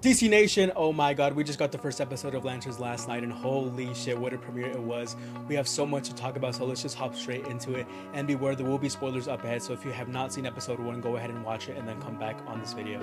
DC Nation, oh my god, we just got the first episode of Lanterns last night, and holy shit, what a premiere it was. We have so much to talk about, so let's just hop straight into it. And beware, there will be spoilers up ahead, so if you have not seen episode 1, go ahead and watch it and then come back on this video.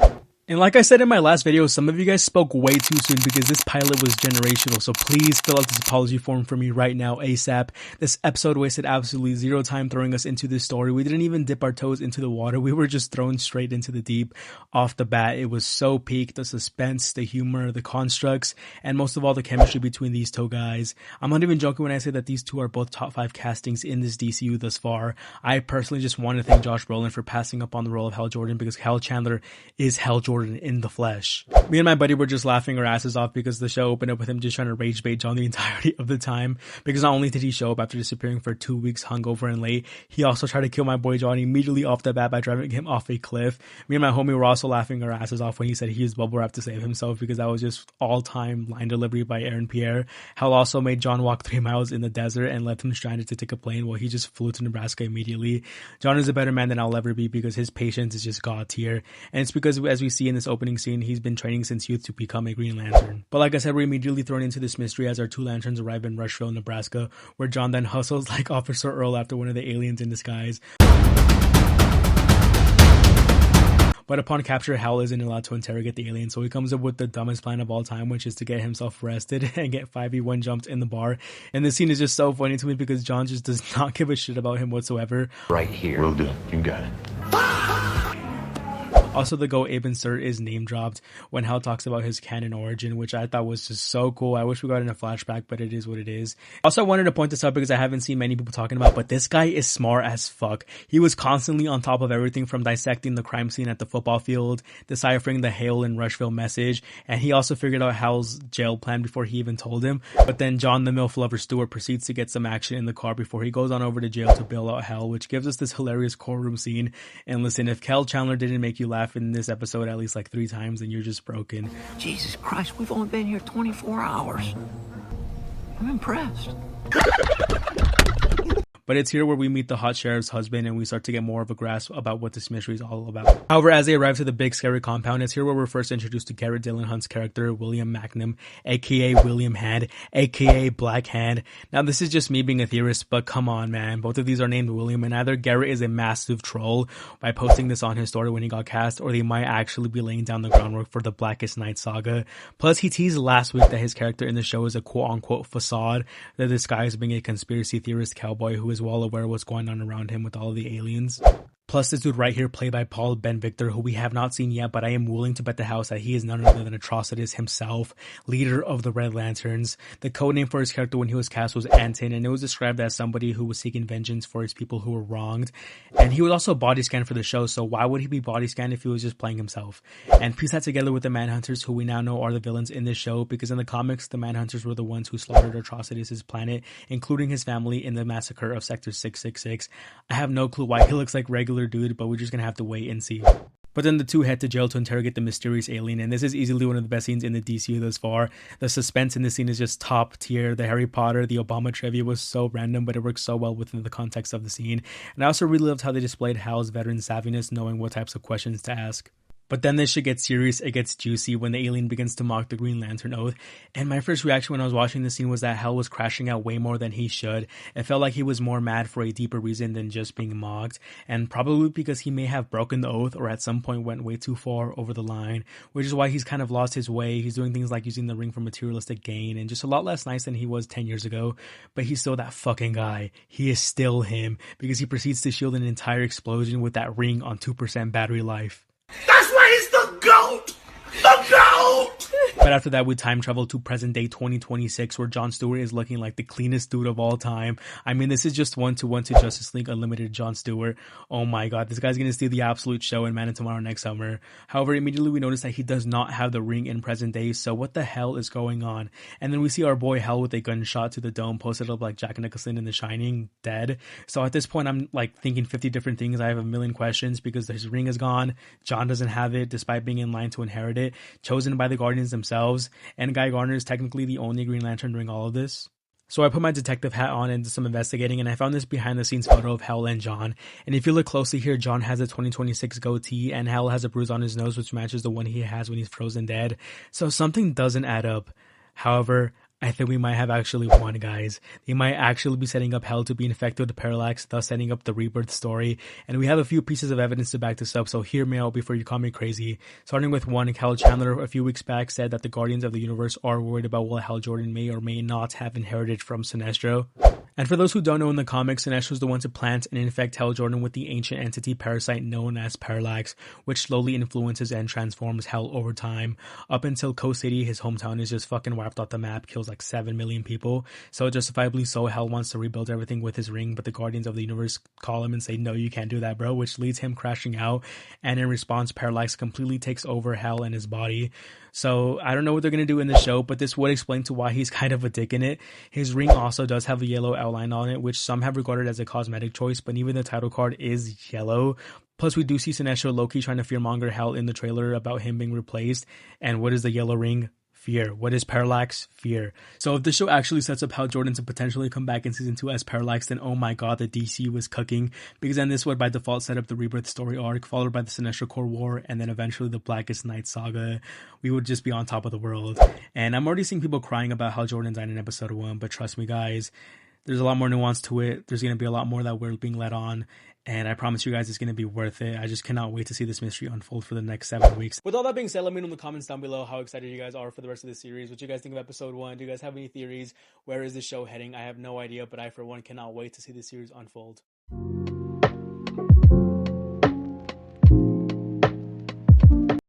And like I said in my last video, some of you guys spoke way too soon because this pilot was generational, so please fill out this apology form for me right now ASAP. This episode wasted absolutely zero time throwing us into this story. We didn't even dip our toes into the water. We were just thrown straight into the deep off the bat. It was so peak, the suspense, the humor, the constructs, and most of all the chemistry between these two guys. I'm not even joking when I say that these two are both top 5 castings in this DCU thus far. I personally just want to thank Josh Brolin for passing up on the role of Hal Jordan because Hal Chandler is Hal Jordan in the flesh. Me and my buddy were just laughing our asses off because the show opened up with him just trying to rage bait John the entirety of the time, because not only did he show up after disappearing for 2 weeks hungover and late, he also tried to kill my boy John immediately off the bat by driving him off a cliff. Me and my homie were also laughing our asses off when he said he used bubble wrap to save himself, because that was just all-time line delivery by Aaron Pierre. Hal also made John walk 3 miles in the desert and left him stranded to take a plane while he just flew to Nebraska immediately. John is a better man than I'll ever be because his patience is just god tier, and it's because, as we see in this opening scene, he's been training since youth to become a Green Lantern. But like I said, we're immediately thrown into this mystery as our 2 lanterns arrive in Rushville, Nebraska, where John then hustles like Officer Earl after one of the aliens in disguise. But upon capture, Hal isn't allowed to interrogate the alien, so he comes up with the dumbest plan of all time, which is to get himself arrested and get 5v1 jumped in the bar. And this scene is just so funny to me because John just does not give a shit about him whatsoever. Right here. Will do. You got it. Also, the Go Abe insert is name dropped when Hal talks about his canon origin, which I thought was just so cool. I wish we got in a flashback, but it is what it is. Also, I wanted to point this out because I haven't seen many people talking about, but this guy is smart as fuck. He was constantly on top of everything, from dissecting the crime scene at the football field, deciphering the Hale and Rushville message, and he also figured out Hal's jail plan before he even told him. But then John the MILF lover Stewart proceeds to get some action in the car before he goes on over to jail to bail out Hal, which gives us this hilarious courtroom scene. And listen, if Hal Chandler didn't make you laugh in this episode at least like 3 times, then you're just broken. Jesus Christ, we've only been here 24 hours. I'm impressed. But it's here where we meet the hot sheriff's husband and we start to get more of a grasp about what this mystery is all about. However, as they arrive to the big scary compound, it's here where we're first introduced to Garrett Dylan Hunt's character, William Magnum, aka William Hand, aka Black Hand. Now, this is just me being a theorist, but come on, man. Both of these are named William, and either Garrett is a massive troll by posting this on his story when he got cast, or they might actually be laying down the groundwork for the Blackest Night saga. Plus, he teased last week that his character in the show is a quote-unquote facade that disguised being a conspiracy theorist cowboy who is well aware of what's going on around him with all of the aliens. Plus, this dude right here, played by Paul Ben Victor, who we have not seen yet, but I am willing to bet the house that he is none other than Atrocitus himself, leader of the Red Lanterns. The codename for his character when he was cast was Anton, and it was described as somebody who was seeking vengeance for his people who were wronged. And he was also body scanned for the show, so why would he be body scanned if he was just playing himself? And piece that together with the Manhunters, who we now know are the villains in this show, because in the comics, the Manhunters were the ones who slaughtered Atrocitus' planet, including his family, in the massacre of Sector 666. I have no clue why he looks like regular dude, but we're just gonna have to wait and see. But then the two head to jail to interrogate the mysterious alien, and this is easily one of the best scenes in the DCU thus far. The suspense in this scene is just top tier. The Harry Potter, the Obama trivia was so random, but it works so well within the context of the scene. And I also really loved how they displayed Hal's veteran savviness, knowing what types of questions to ask. But then this shit gets serious, it gets juicy when the alien begins to mock the Green Lantern oath. And my first reaction when I was watching this scene was that Hal was crashing out way more than he should. It felt like he was more mad for a deeper reason than just being mocked. And probably because he may have broken the oath or at some point went way too far over the line. Which is why he's kind of lost his way. He's doing things like using the ring for materialistic gain and just a lot less nice than he was 10 years ago. But he's still that fucking guy. He is still him. Because he proceeds to shield an entire explosion with that ring on 2% battery life. That's why he's the GOAT! The GOAT! But after that, we time travel to present day 2026, where Jon Stewart is looking like the cleanest dude of all time. I mean, this is just one-to-one to Justice League Unlimited Jon Stewart. Oh my god, this guy's gonna steal the absolute show in Man of Tomorrow next summer. However, immediately we notice that he does not have the ring in present day, so what the hell is going on? And then we see our boy Hal with a gunshot to the dome, posted up like Jack Nicholson in The Shining, dead. So at this point, I'm like thinking 50 different things. I have a million questions because his ring is gone. John doesn't have it, despite being in line to inherit it. Chosen by the Guardians themselves. And Guy Gardner is technically the only Green Lantern during all of this. So I put my detective hat on and did some investigating, and I found this behind the scenes photo of Hal and John. And if you look closely here, John has a 2026 goatee and Hal has a bruise on his nose which matches the one he has when he's frozen dead. So something doesn't add up. However, I think we might have actually won, guys. They might actually be setting up Hal to be infected with the Parralax, thus setting up the rebirth story. And we have a few pieces of evidence to back this up, so hear me out before you call me crazy. Starting with one, Hal Chandler a few weeks back said that the Guardians of the Universe are worried about what Hal Jordan may or may not have inherited from Sinestro. And for those who don't know, in the comics, Sinestro is the one to plant and infect Hal Jordan with the ancient entity parasite known as Parralax, which slowly influences and transforms Hal over time. Up until Coast City, his hometown, is just fucking wiped off the map, kills like 7 million people. So justifiably so, Hal wants to rebuild everything with his ring, but the Guardians of the Universe call him and say, no, you can't do that, bro, which leads him crashing out. And in response, Parralax completely takes over Hal and his body. So I don't know what they're going to do in the show, but this would explain to why he's kind of a dick in it. His ring also does have a yellow outline on it, which some have regarded as a cosmetic choice, but even the title card is yellow. Plus, we do see Sinestro Loki trying to fearmonger Hal in the trailer about him being replaced. And what is the yellow ring? Fear. What is Parralax? Fear. So if the show actually sets up Hal Jordan to potentially come back in season 2 as Parralax, then oh my god, the DC was cooking, because then this would by default set up the Rebirth story arc, followed by the Sinestro Corps War, and then eventually the Blackest Night saga. We would just be on top of the world. And I'm already seeing people crying about Hal Jordan died in episode 1, but trust me guys, there's a lot more nuance to it. There's going to be a lot more that we're being led on. And I promise you guys it's going to be worth it. I just cannot wait to see this mystery unfold for the next 7 weeks. With all that being said, let me know in the comments down below how excited you guys are for the rest of the series. What you guys think of episode 1? Do you guys have any theories? Where is this show heading? I have no idea, but I for one cannot wait to see this series unfold.